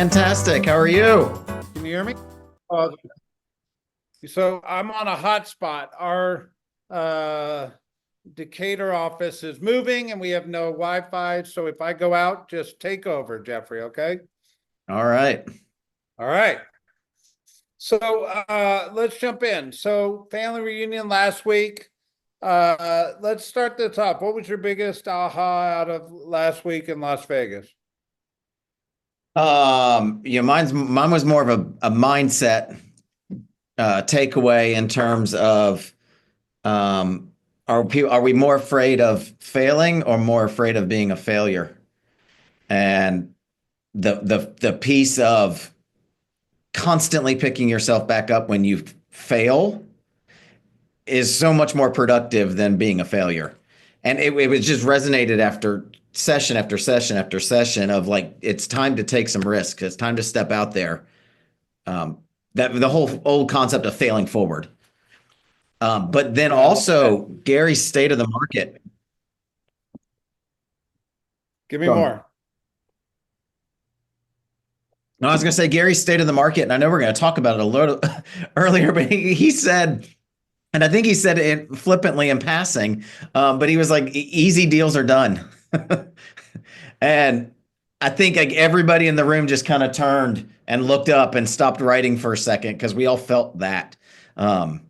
Fantastic. How are you? Can you hear me? Uh, so I'm on a hotspot. Our uh, Decatur office is moving and we have no Wi-Fi. So if I go out, just take over, Jeffrey. Okay. All right. All right. So let's jump in. So family reunion last week. Let's start the top. What was your biggest aha out of last week in Las Vegas? Mine was more of a mindset takeaway in terms of um, are we more afraid of failing or more afraid of being a failure? And the piece of constantly picking yourself back up when you fail is so much more productive than being a failure. And it was just resonated after session after session after session of like, it's time to take some risks. It's time to step out there. Um, that the whole old concept of failing forward. But then Yeah, I love that. also Gary's state of the market. Give me Go on. more. No, I was going to say Gary's state of the market, and I know we're going to talk about it a little earlier, but he said, and I think he said it flippantly in passing, but he was like, easy deals are done. And I think like everybody in the room just kind of turned and looked up and stopped writing for a second because we all felt that um,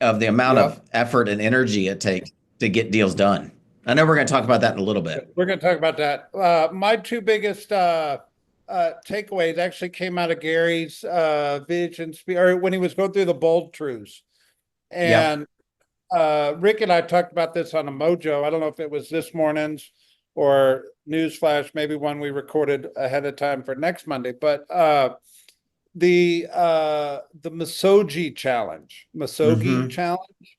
of the amount of Yep. effort and energy it takes to get deals done. I know we're going to talk about that in a little bit. We're going to talk about that. My two biggest takeaways actually came out of Gary's vision or when he was going through the bold truths. Yep. And Rick and I talked about this on a Mojo. I don't know if it was this morning's or Newsflash, maybe one we recorded ahead of time for next Monday. But the Masogi Mm-hmm. challenge,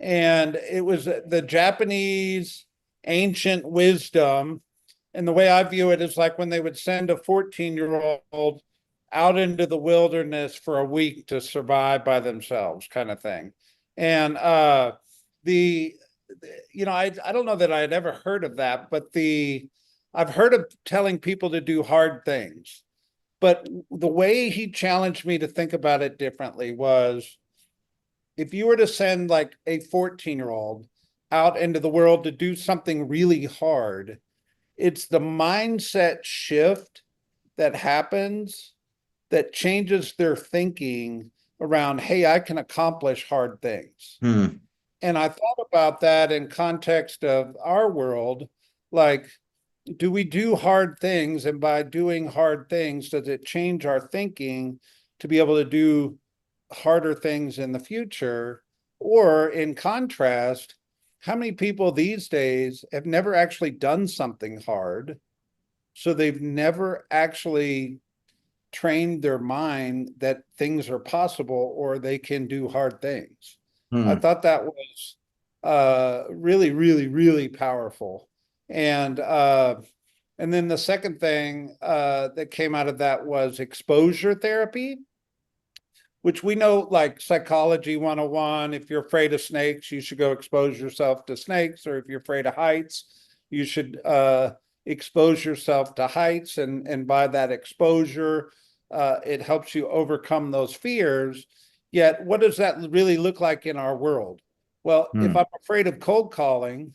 and it was the Japanese ancient wisdom. And the way I view it is like when they would send a 14-year-old out into the wilderness for a week to survive by themselves, kind of thing. And the I don't know that I had ever heard of that, but I've heard of telling people to do hard things. But the way he challenged me to think about it differently was if you were to send like a 14-year-old out into the world to do something really hard, it's the mindset shift that happens that changes their thinking around, hey, I can accomplish hard things. Hmm. And I thought about that in context of our world, like, do we do hard things? And by doing hard things, does it change our thinking to be able to do harder things in the future? Or in contrast, how many people these days have never actually done something hard? So they've never actually trained their mind that things are possible or they can do hard things. I Hmm. thought that was really, really, really powerful. And then the second thing that came out of that was exposure therapy, which we know like psychology 101. If you're afraid of snakes, you should go expose yourself to snakes. Or if you're afraid of heights, you should expose yourself to heights. And by that exposure, it helps you overcome those fears. Yet, what does that really look like in our world? Well, if Hmm. I'm afraid of cold calling,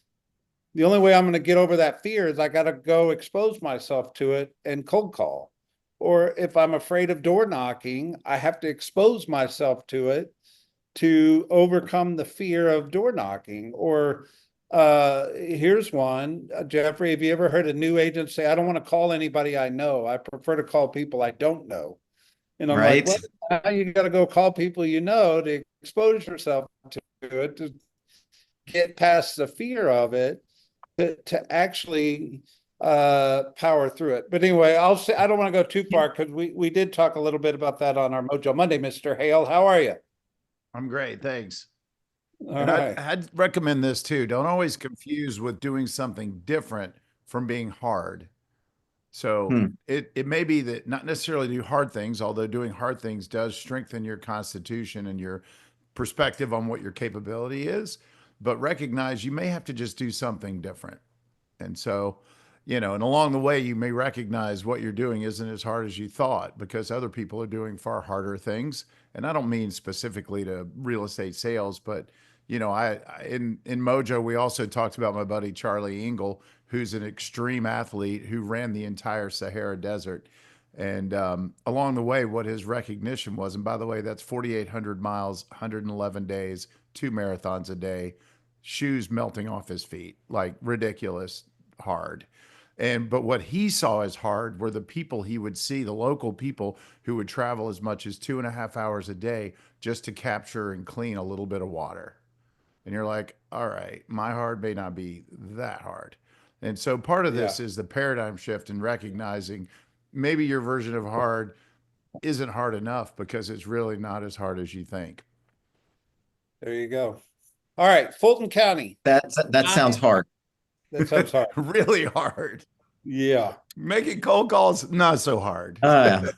the only way I'm going to get over that fear is I got to go expose myself to it and cold call. Or if I'm afraid of door knocking, I have to expose myself to it to overcome the fear of door knocking. Or here's one, Jeffrey, have you ever heard a new agent say, I don't want to call anybody I know. I prefer to call people I don't know. And I'm like, Right. well, now you got to go call people you know to expose yourself to it, to get past the fear of it, to actually power through it. But anyway, I'll say I don't want to go too far because we did talk a little bit about that on our Mojo Monday, Mr. Hale. How are you? I'm great, thanks. All And I'd, right. I'd recommend this too. Don't always confuse with doing something different from being hard. So Hmm. it may be that not necessarily do hard things, although doing hard things does strengthen your constitution and your perspective on what your capability is, but recognize you may have to just do something different. And so and along the way, you may recognize what you're doing isn't as hard as you thought because other people are doing far harder things. And I don't mean specifically to real estate sales, but in Mojo, we also talked about my buddy Charlie Engel, who's an extreme athlete who ran the entire Sahara Desert. And along the way, what his recognition was, and by the way, that's 4,800 miles, 111 days, 2 marathons a day, shoes melting off his feet, like ridiculous hard. But what he saw as hard were the people he would see, the local people who would travel as much as 2.5 hours a day just to capture and clean a little bit of water. And you're like, all right, my hard may not be that hard. And so part of this is the paradigm shift and recognizing maybe your version of hard isn't hard enough because it's really not as hard as you think. There you go. All right, Fulton County. That sounds hard. That sounds hard. Really hard. Yeah. Making cold calls, not so hard. But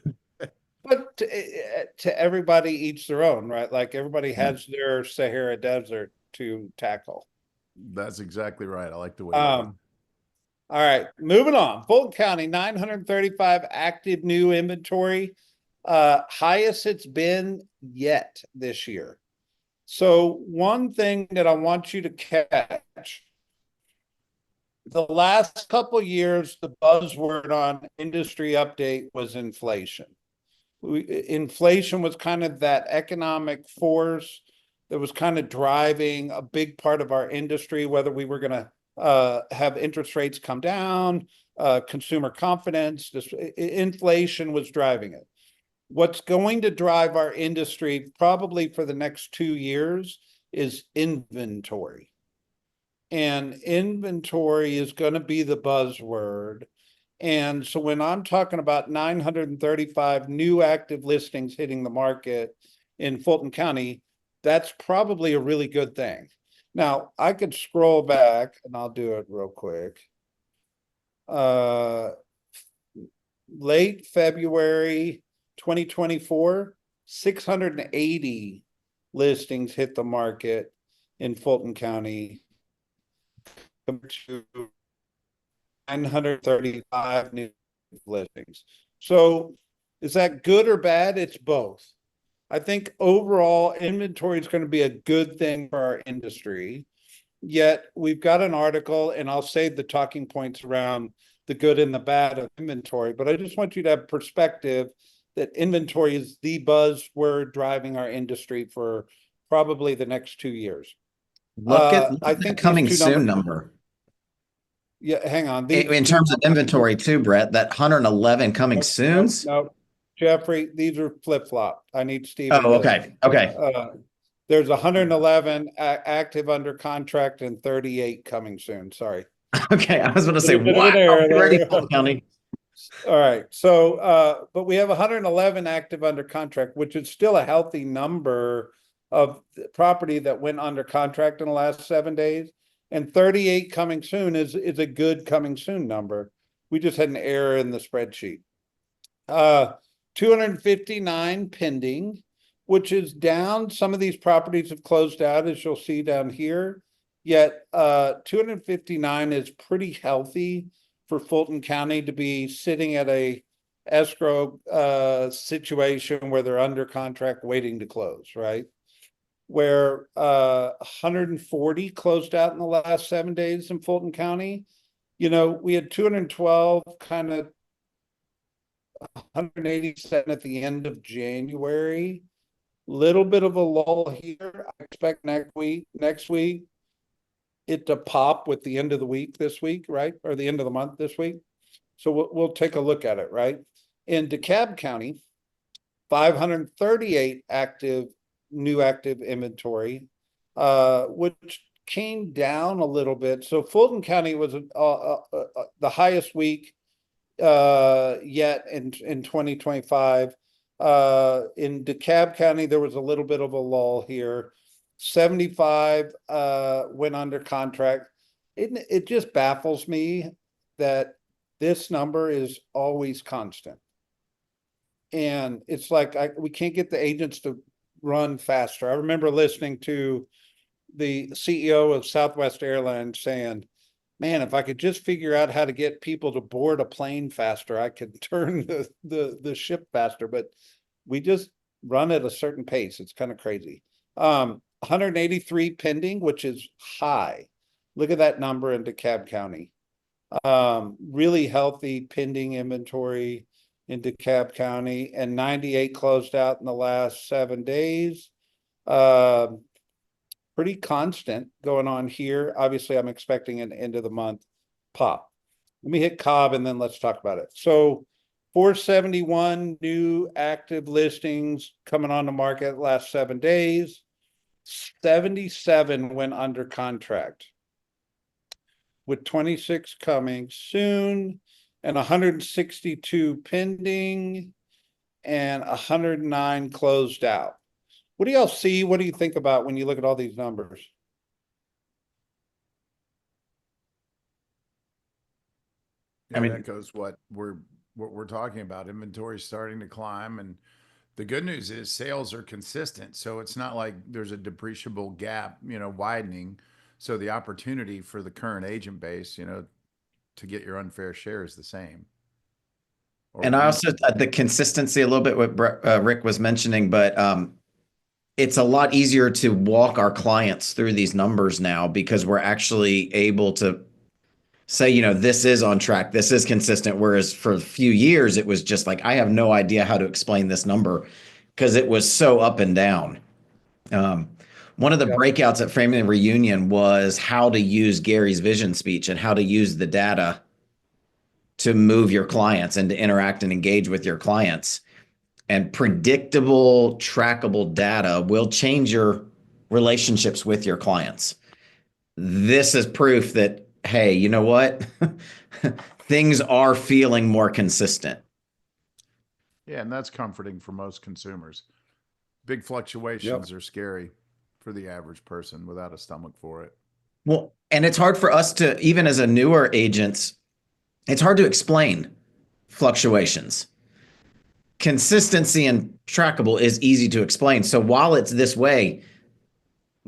to everybody each their own, right? Like everybody has their Sahara Desert to tackle. That's exactly right. I like the way. All right, moving on. Fulton County, 935 active new inventory, highest it's been yet this year. So one thing that I want you to catch, the last couple of years, the buzzword on industry update was inflation. Inflation was kind of that economic force that was kind of driving a big part of our industry, whether we were going to have interest rates come down, consumer confidence, inflation was driving it. What's going to drive our industry probably for the next 2 years is inventory. And inventory is going to be the buzzword. And so when I'm talking about 935 new active listings hitting the market in Fulton County, that's probably a really good thing. Now, I could scroll back and I'll do it real quick. Late February 2024, 680 listings hit the market in Fulton County compared to 935 new listings. So is that good or bad? It's both. I think overall inventory is going to be a good thing for our industry. Yet we've got an article, and I'll save the talking points around the good and the bad of inventory, but I just want you to have perspective that inventory is the buzzword driving our industry for probably the next 2 years. Look at I think the coming soon numbers, number. Yeah, hang on. In terms of inventory too, Brett, that 111 coming soons. No, Jeffrey, these are flip-flop. I need Steve. Oh, okay. There's 111 active under contract and 38 coming soon. Sorry. Okay, I was going to say, wow, ready, Fulton County. All right. So, but we have 111 active under contract, which is still a healthy number of property that went under contract in the last 7 days. And 38 coming soon is a good coming soon number. We just had an error in the spreadsheet. 259 pending, which is down. Some of these properties have closed out, as you'll see down here. Yet 259 is pretty healthy for Fulton County to be sitting at a escrow situation where they're under contract waiting to close, right? Where 140 closed out in the last 7 days in Fulton County. You know, we had 212, kind of 187 at the end of January. Little bit of a lull here. I expect next week it to pop with the end of the week this week, right? Or the end of the month this week. So we'll take a look at it, right? In DeKalb County, 538 new active inventory, which came down a little bit. So Fulton County was the highest week yet in 2025. In DeKalb County, there was a little bit of a lull here. 75 went under contract. It just baffles me that this number is always constant. And it's like we can't get the agents to run faster. I remember listening to the CEO of Southwest Airlines saying, man, if I could just figure out how to get people to board a plane faster, I could turn the ship faster, but we just run at a certain pace. It's kind of crazy. 183 pending, which is high. Look at that number in DeKalb County. Really healthy pending inventory in DeKalb County, and 98 closed out in the last 7 days. Pretty constant going on here. Obviously, I'm expecting an end of the month pop. Let me hit Cobb and then let's talk about it. So 471 new active listings coming on the market last 7 days. 77 went under contract, with 26 coming soon, and 162 pending, and 109 closed out. What do y'all see? What do you think about when you look at all these numbers? Yeah, I mean- that goes what we're talking about. Inventory starting to climb, and the good news is sales are consistent. So it's not like there's a depreciable gap, widening. So the opportunity for the current agent base, to get your unfair share is the same. And I also, the consistency, a little bit what Rick was mentioning, but it's a lot easier to walk our clients through these numbers now because we're actually able to say, this is on track, this is consistent. Whereas for a few years, it was just like, I have no idea how to explain this number because it was so up and down. One of the breakouts at Family Reunion was how to use Gary's vision speech and how to use the data to move your clients and to interact and engage with your clients. And predictable, trackable data will change your relationships with your clients. This is proof that, hey, you know what? Things are feeling more consistent. Yeah, and that's comforting for most consumers. Big fluctuations are scary for the average person without a stomach for it. Well, and it's hard for us to, even as a newer agents, it's hard to explain fluctuations. Consistency and trackable is easy to explain. So while it's this way,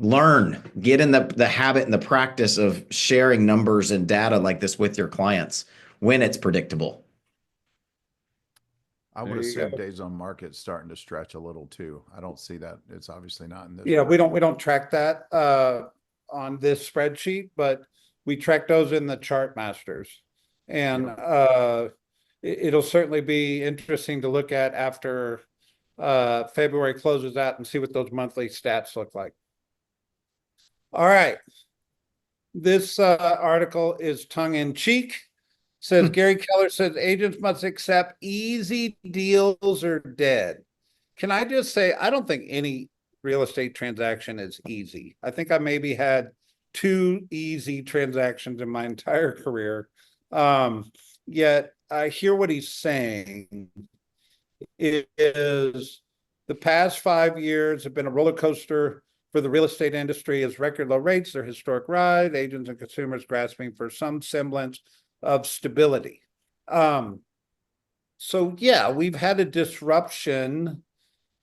get in the habit and the practice of sharing numbers and data like this with your clients when it's predictable. I would assume days on market starting to stretch a little too. I don't see that. It's obviously not in this. Yeah, we don't track that on this spreadsheet, but we track those in the chart masters. And it'll certainly be interesting to look at after February closes out and see what those monthly stats look like. All right. This article is tongue in cheek. Says Gary Keller says agents must accept easy deals or dead. Can I just say, I don't think any real estate transaction is easy. I think I maybe had 2 easy transactions in my entire career. Yet I hear what he's saying. It is the past 5 years have been a roller coaster for the real estate industry as record low rates, their historic rise, agents and consumers grasping for some semblance of stability. So yeah, we've had a disruption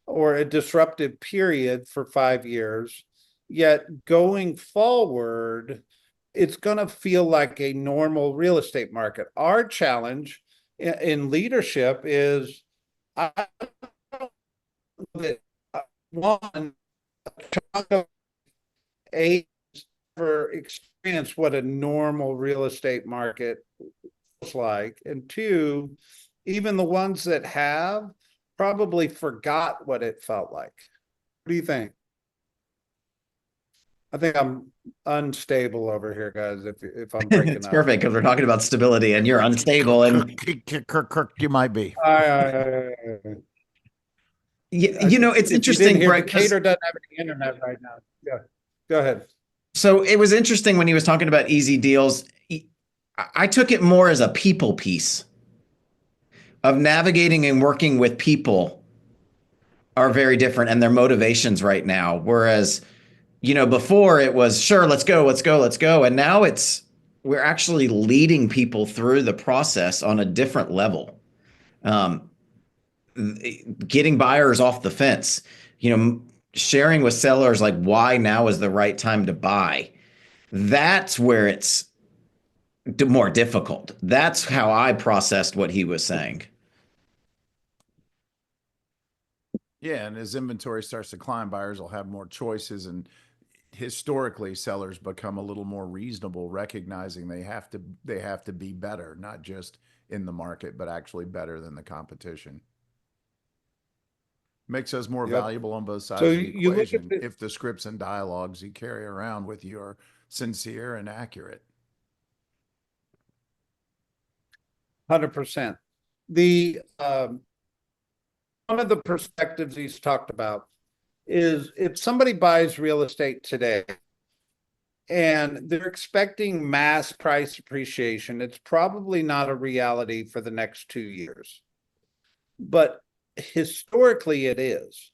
or a disruptive period for 5 years, yet going forward, it's going to feel like a normal real estate market. Our challenge in leadership is one, talk of for experience what a normal real estate market looks like, and 2, even the ones that have probably forgot what it felt like. What do you think? I think I'm unstable over here, guys. If I'm breaking It's up, perfect because we're talking about stability and you're unstable. And Kirk, you might be. it's interesting. Brett, Decatur doesn't have any internet right now. Yeah, go ahead. So it was interesting when he was talking about easy deals. I took it more as a people piece of navigating and working with people are very different and their motivations right now. Whereas, before it was sure, let's go. And now we're actually leading people through the process on a different level. Getting buyers off the fence, sharing with sellers like why now is the right time to buy. That's where it's more difficult. That's how I processed what he was saying. Yeah, and as inventory starts to climb, buyers will have more choices, and historically sellers become a little more reasonable, recognizing they have to be better, not just in the market, but actually better than the competition. Makes us more Yep. valuable on both So sides of the you look at equation the if the scripts and dialogues you carry around with you are sincere and accurate. 100%. The one of the perspectives he's talked about is if somebody buys real estate today and they're expecting mass price appreciation, it's probably not a reality for the next 2 years. But historically, it is.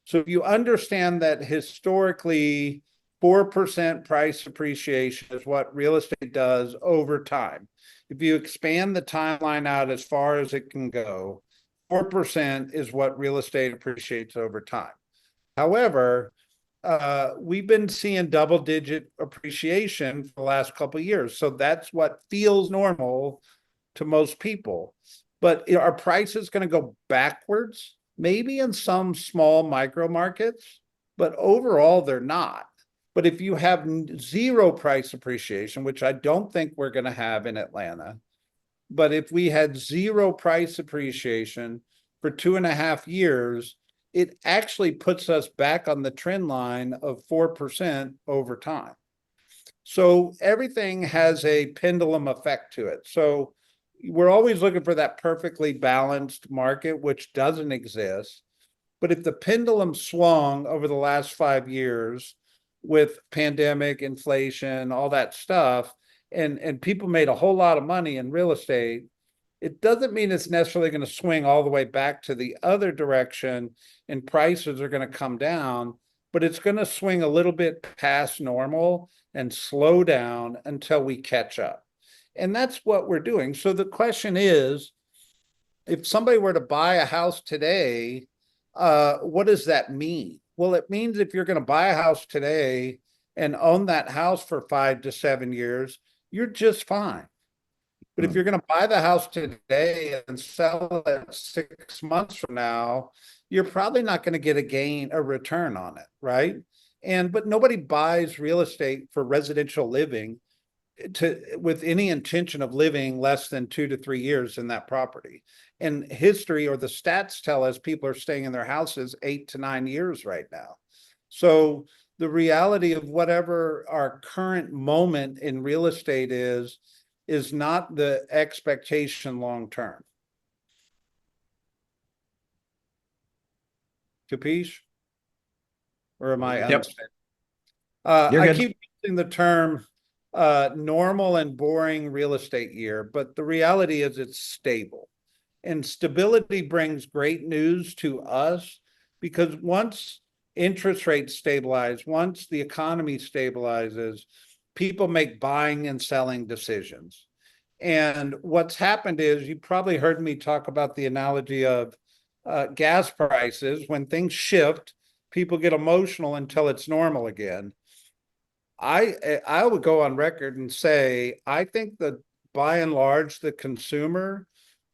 So if you understand that historically 4% price appreciation is what real estate does over time. If you expand the timeline out as far as it can go, 4% is what real estate appreciates over time. However, we've been seeing double-digit appreciation for the last couple of years. So that's what feels normal to most people. But are prices going to go backwards? Maybe in some small micro markets, but overall they're not. But if you have zero price appreciation, which I don't think we're going to have in Atlanta, but if we had zero price appreciation for 2.5 years, it actually puts us back on the trend line of 4% over time. So everything has a pendulum effect to it. So we're always looking for that perfectly balanced market, which doesn't exist. But if the pendulum swung over the last 5 years with pandemic, inflation, all that stuff, and people made a whole lot of money in real estate, it doesn't mean it's necessarily going to swing all the way back to the other direction and prices are going to come down, but it's going to swing a little bit past normal and slow down until we catch up. And that's what we're doing. So the question is, if somebody were to buy a house today, what does that mean? Well, it means if you're going to buy a house today and own that house for 5 to 7 years, you're just fine. But if you're going to buy the house today and sell it 6 months from now, you're probably not going to get a return on it, right? But nobody buys real estate for residential living with any intention of living less than 2 to 3 years in that property. And history or the stats tell us people are staying in their houses 8 to 9 years right now. So the reality of whatever our current moment in real estate is not the expectation long term. Capiche? Or am I Yep. unstable? You're I good. keep using the term normal and boring real estate year, but the reality is it's stable. And stability brings great news to us because once interest rates stabilize, once the economy stabilizes, people make buying and selling decisions. And what's happened is you probably heard me talk about the analogy of gas prices. When things shift, people get emotional until it's normal again. I would go on record and say I think that by and large the consumer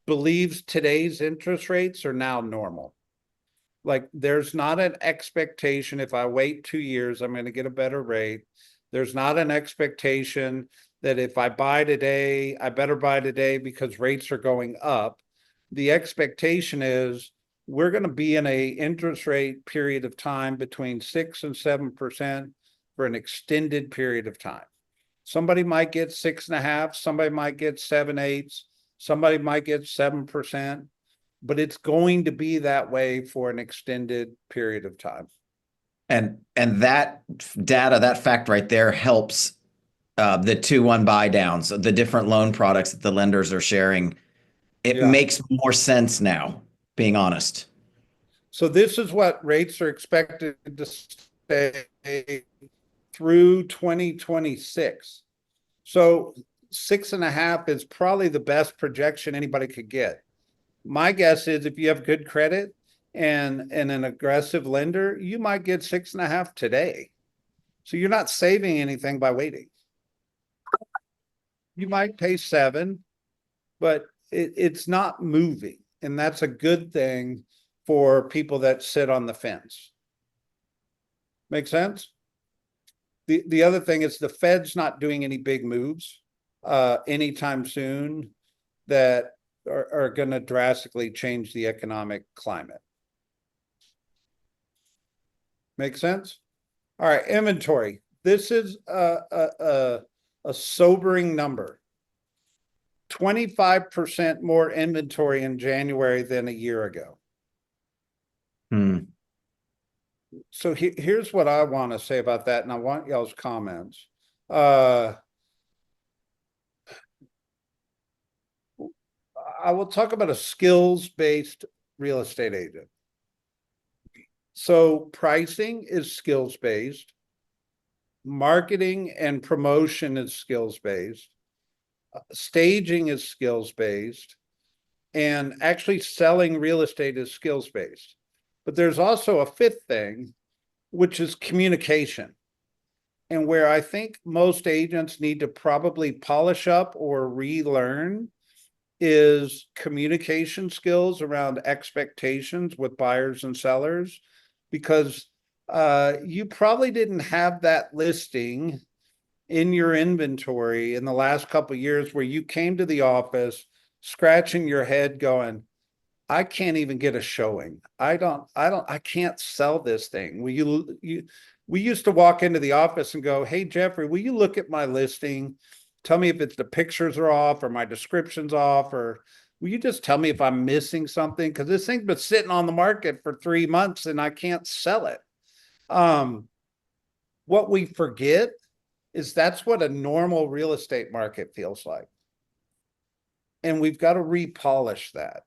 believes today's interest rates are now normal. Like there's not an expectation if I wait 2 years I'm going to get a better rate. There's not an expectation that if I buy today I better buy today because rates are going up. The expectation is we're going to be in a interest rate period of time between 6 and 7% for an extended period of time. Somebody might get 6.5, somebody might get 7/8, somebody might get 7%, but it's going to be that way for an extended period of time. And that data, that fact right there helps the 2-1 buy downs, the different loan products that the lenders are sharing. It makes more sense now, being honest. So this is what rates are expected to stay through 2026. So 6.5 is probably the best projection anybody could get. My guess is if you have good credit and an aggressive lender, you might get 6.5 today. So you're not saving anything by waiting. You might pay 7, but it's not moving. And that's a good thing for people that sit on the fence. Make sense? The other thing is the Fed's not doing any big moves anytime soon that are going to drastically change the economic climate. Make sense? All right, inventory. This is a sobering number. 25% more inventory in January than a year ago. So here's what I want to say about that, and I want y'all's comments. I will talk about a skills-based real estate agent. So pricing is skills-based. Marketing and promotion is skills-based. Staging is skills-based. And actually selling real estate is skills-based. But there's also a fifth thing, which is communication. And where I think most agents need to probably polish up or relearn is communication skills around expectations with buyers and sellers, because you probably didn't have that listing in your inventory in the last couple of years where you came to the office scratching your head going, I can't even get a showing. I can't sell this thing. We used to walk into the office and go, hey, Jeffrey, will you look at my listing? Tell me if it's the pictures are off or my description's off, or will you just tell me if I'm missing something? Because this thing's been sitting on the market for 3 months and I can't sell it. What we forget is that's what a normal real estate market feels like. And we've got to repolish that.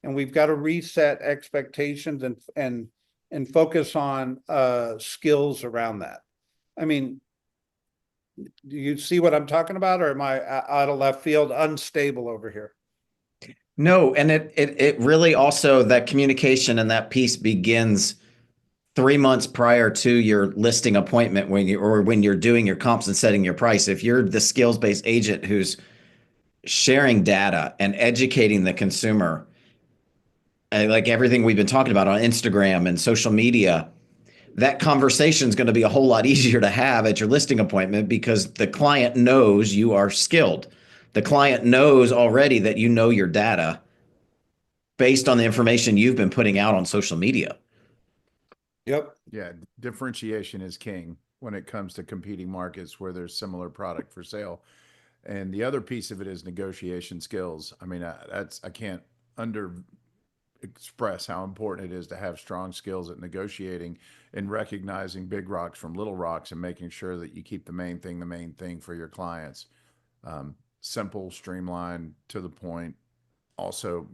And we've got to reset expectations and focus on skills around that. I mean, do you see what I'm talking about, or am I out of left field, unstable over here? No, and it really also, that communication and that piece begins 3 months prior to your listing appointment when you're doing your comps and setting your price. If you're the skills-based agent who's sharing data and educating the consumer, like everything we've been talking about on Instagram and social media, that conversation is going to be a whole lot easier to have at your listing appointment because the client knows you are skilled. The client knows already that you know your data based on the information you've been putting out on social media. Yep. Yeah, differentiation is king when it comes to competing markets where there's similar product for sale. And the other piece of it is negotiation skills. I mean, I can't express how important it is to have strong skills at negotiating and recognizing big rocks from little rocks and making sure that you keep the main thing for your clients. Simple, streamlined, to the point. Also,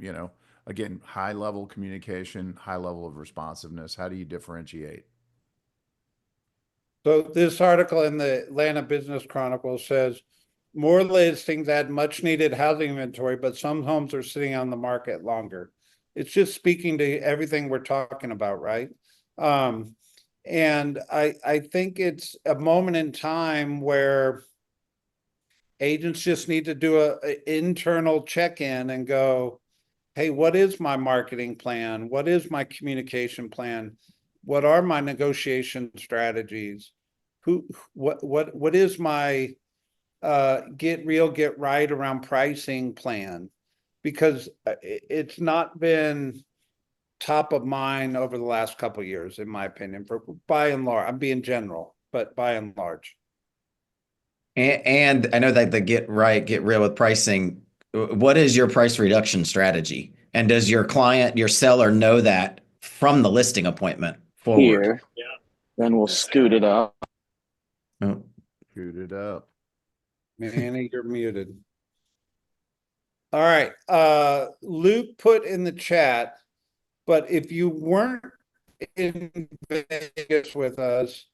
again, high level communication, high level of responsiveness. How do you differentiate? So this article in the Atlanta Business Chronicle says more listings add much needed housing inventory, but some homes are sitting on the market longer. It's just speaking to everything we're talking about, right? And I think it's a moment in time where agents just need to do an internal check-in and go, hey, what is my marketing plan? What is my communication plan? What are my negotiation strategies? What is my get real, get right around pricing plan? Because it's not been top of mind over the last couple of years, in my opinion, by and large. I'm being general, but by and large. And I know that the get real with pricing. What is your price reduction strategy? And does your client, your seller, know that from the listing appointment forward? Here, then we'll scoot it up. Oh. Shoot it up. Manny, you're muted. All right. Luke put in the chat, but if you weren't in Vegas with us,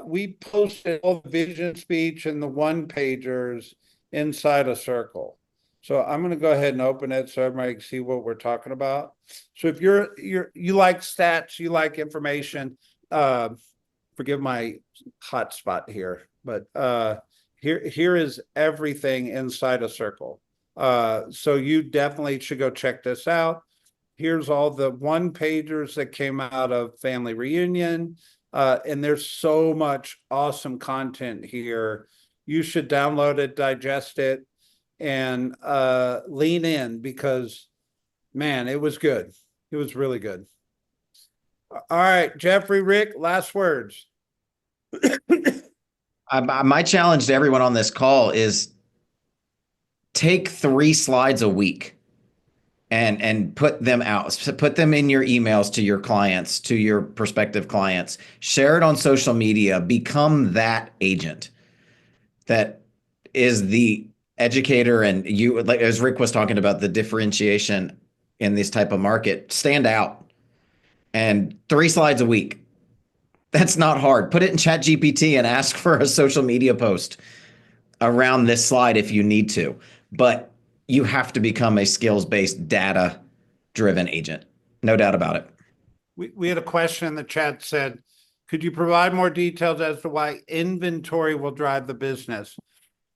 we posted all the vision speech and the one pagers inside a circle. So I'm going to go ahead and open it so everybody can see what we're talking about. So if you like stats, you like information, forgive my hot spot here, but here is everything inside a circle. So you definitely should go check this out. Here's all the one pagers that came out of Family Reunion. And there's so much awesome content here. You should download it, digest it, and lean in because, man, it was good. It was really good. All right, Jeffrey, Rick, last words. My challenge to everyone on this call is take 3 slides a week and put them out. Put them in your emails to your clients, to your prospective clients. Share it on social media. Become that agent that is the educator. And you, like as Rick was talking about, the differentiation in this type of market, stand out. And 3 slides a week. That's not hard. Put it in Chat GPT and ask for a social media post around this slide if you need to. But you have to become a skills-based, data-driven agent. No doubt about it. We had a question in the chat said, could you provide more details as to why inventory will drive the business?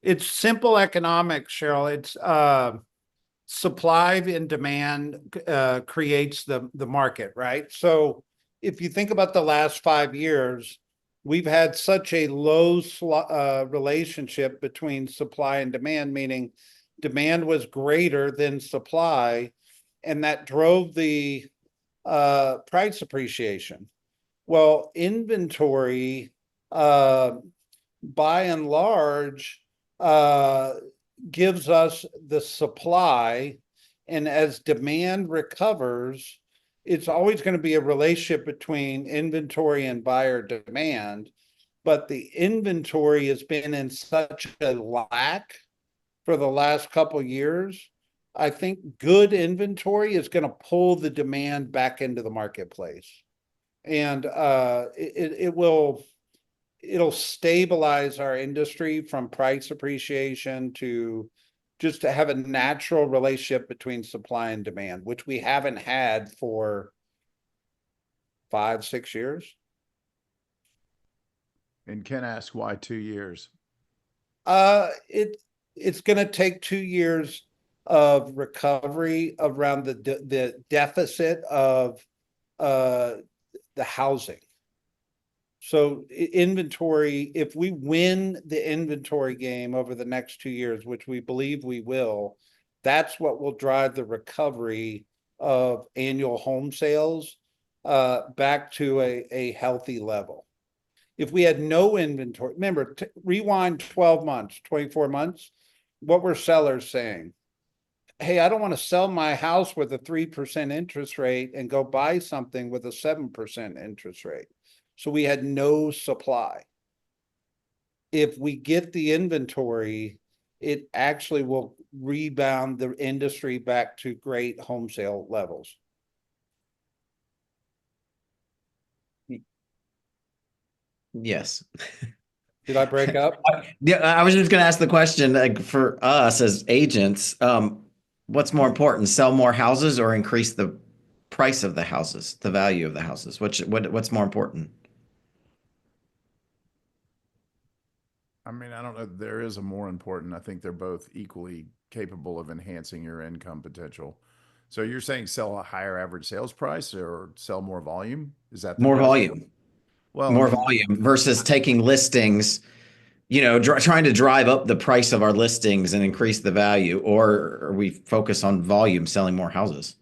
It's simple economics, Cheryl. It's supply and demand creates the market, right? So if you think about the last 5 years, we've had such a low relationship between supply and demand, meaning demand was greater than supply, and that drove the price appreciation. Well, inventory, by and large, gives us the supply, and as demand recovers, it's always going to be a relationship between inventory and buyer demand, but the inventory has been in such a lack for the last couple years. I think good inventory is going to pull the demand back into the marketplace, and it'll stabilize our industry from price appreciation to just to have a natural relationship between supply and demand, which we haven't had for 5-6 years. And Ken asked why 2 years? It's going to take 2 years of recovery around the deficit of the housing. So inventory, if we win the inventory game over the next 2 years, which we believe we will, that's what will drive the recovery of annual home sales back to a healthy level. If we had no inventory, remember, rewind 12 months, 24 months, what were sellers saying? Hey, I don't want to sell my house with a 3% interest rate and go buy something with a 7% interest rate. So we had no supply. If we get the inventory, it actually will rebound the industry back to great home sale levels. Yes. Did I break up? Yeah, I was just going to ask the question, like, for us as agents, what's more important, sell more houses or increase the price of the houses, the value of the houses? What's more important? I mean, I don't know. There is a more important. I think they're both equally capable of enhancing your income potential. So you're saying sell a higher average sales price or sell more volume? Is that the More question? volume, Well, I more mean, volume versus taking listings, trying to drive up the price of our listings and increase the value, or we focus on volume, selling more houses?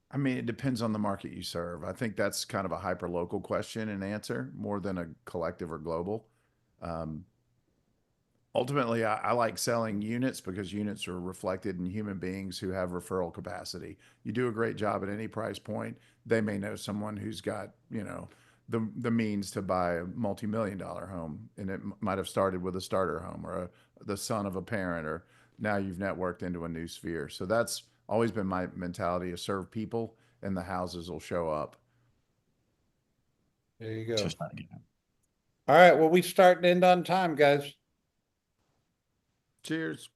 I mean, it depends on the market you serve. I think that's kind of a hyper local question and answer more than a collective or global. Um, Ultimately, I like selling units because units are reflected in human beings who have referral capacity. You do a great job at any price point, they may know someone who's got, the means to buy a multi-million-dollar home, and it might have started with a starter home or the son of a parent, or now you've networked into a new sphere. So that's always been my mentality: to serve people, and the houses will show up. There you go. Just not again. All right. Well, we start and end on time, guys. Cheers.